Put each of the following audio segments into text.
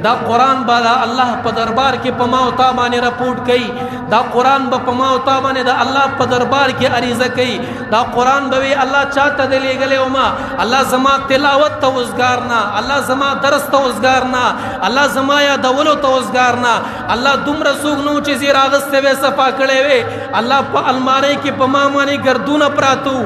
دا قرآن با دا اللہ پا دربار کی پما و تا بانے رپورٹ کئی دا قرآن با پما و تا بانے دا اللہ پا دربار کی عریضہ کئی دا قرآن بوی اللہ چاہتا دلے گلے وما اللہ زما تلاوت تا وزگارنا اللہ زما درس تا وزگارنا اللہ زما یا دولو تا وزگارنا اللہ دم رسوگ نو چیزی راغستے وے صفا کڑے وے اللہ پا المارے کی پما مانے گردون پراتو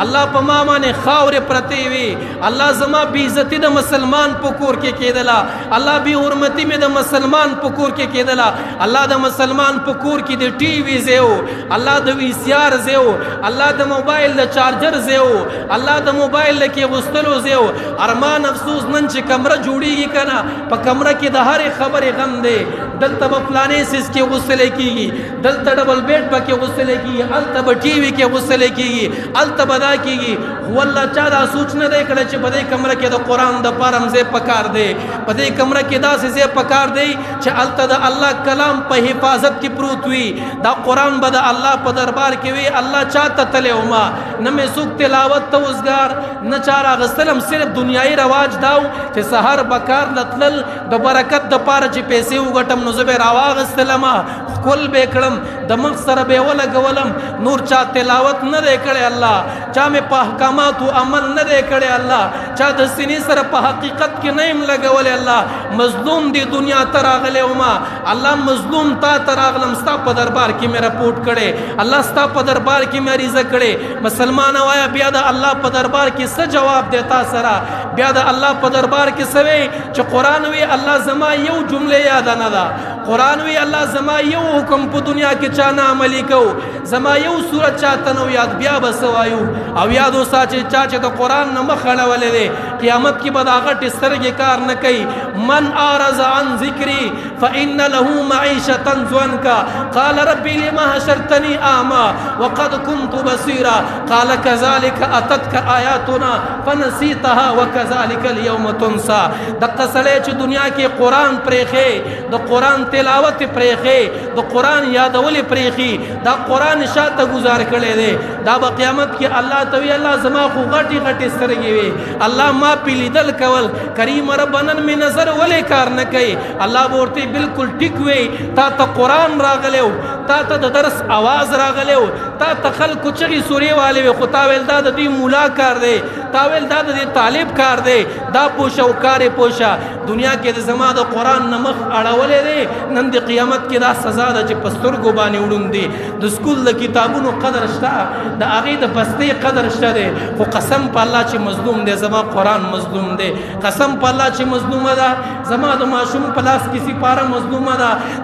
اللہ پما مانے خاور پرتے وے اللہ زما بی عزتی دا مسلمان پکور کے کیدلا اللہ بی حرمتی میں دا مسلمان پکور کے کیدلا اللہ دا مسلمان پکور کی دا ٹی وی زیو اللہ دا وی سی آر زیو اللہ دا موبائل دا چارجر زیو اللہ دا موبائل دا کی غستلو زیو ارمان افسوس ننچ کمرہ جوڑی گی کنا پا کمرہ کی دا ہر خبر غم دے دلتا با فلانے سیس کی غسلے کی گی دلتا ڈبل بیٹ پا کی غسلے کی گی التا با ٹی وی کی غسلے کی گی التا بدا کی گی واللہ چاہدہ سوچنا دے کڑے چھ بدے کمرہ کی دا قرآن دا پارم زی پکار دے بدے کمرہ کی دا سے پکار دے چھ التا دا اللہ کلام پا حفاظت کی پروتوی دا قرآن بدا اللہ پا دربار کی وی اللہ چاہتا تلے ہوما نمی سوک تلاوت توزگار نچارا غسلم صرف دنیای رواج داو چھ سہر بکار لطلل دا برکت دا پارا چھ پیسے ہوگٹم نزبے رواغ استلما کل بیکڑم دا مقصر بے ولگولم نور چاہ تلاوت نہ دے کڑے اللہ چاہ میں پا حکامات و عمل نہ دے کڑے اللہ چاہ دا سنی سر پا حقیقت کی نیم لگولے اللہ مظلوم دی دنیا تراغلے ہوما اللہ مظلوم تا تراغلم ستا پا دربار کی میرا پوٹ کڑے اللہ ستا پا دربار کی میری رزق کڑے مسلمان آیا بیادا اللہ پا دربار کی سا جواب دیتا سرا بیادا اللہ پا دربار کی سوے چھ قرآن وی اللہ زما یو جملے یادا ندا قرآن وی اللہ زما یو حکم پا دنیا کے چانا عملی کو زما یو سورت چاہتنو یاد بیا بسوایو او یادو ساچے چاچے تو قرآن نمخڑا والے دے قیامت کی بداغت اس طرح کے کار نکئی من آرز عن ذکری فإن له معیشتا زونکا قال ربی لما حشرتنی آما وقد کنت بصیرا قال کذالک اتتک آیاتنا فنسیتها وکذالک اليوم تنسا دقا سلے چھ دنیا کے قرآن پریخے دا قرآن تلاوت پریخے دا قرآن یادولی پریخی دا قرآن شاعت گزار کردے دے دا با قیامت کی اللہ توی اللہ زما خو غٹی غٹی سرگی وے اللہ ما پیلی دل کول کریم ربنن میں نظر ولی کار نکے اللہ بورتی بالکل ٹکوے تا تا قرآن راغلے تا تا درس آواز راغلے تا تا خلق چگی سوری والے وے خطاویل دا دی مولا کار دے تاویل دا دی طالب کار دے دا پوشا و کار پوشا دنیا کے زما دا قرآن نمخ اڑاولے دے نند قیامت کی دا سزا دا چی پستر گو بانی اڑن دے دا سکول دا کتابونو قدر شتا دا آغی دا بستے قدر شتا دے خو قسم پا اللہ چی مظلوم دے زما قرآن مظلوم دے قسم پا اللہ چی مظلوم دا زما دا معشوم پلاس کسی پارا مظلوم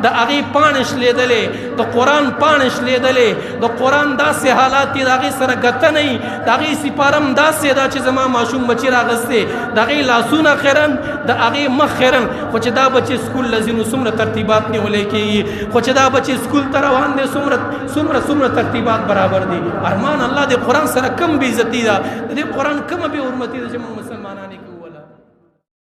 دا آغی پانش لے دلے دا قرآن پانش لے دلے دا قرآن دا سے حالاتی دا آغی سرگتا نہیں دا آغی سپارم دا سے دا چی زما معشوم بچی راغستے دا آغی لاسونا خیرن دا آغی مخ خیرن خوچ دا بچی سکول لزینو سمر ترتیبات نہیں ہو لے کی خوچ دا بچی سکول تروان دے سمر ترتیبات برابر دی ارمان اللہ دے قرآن سر کم بھی عزتی دا دے قرآن کم بھی حرمتی دا جمع مسلم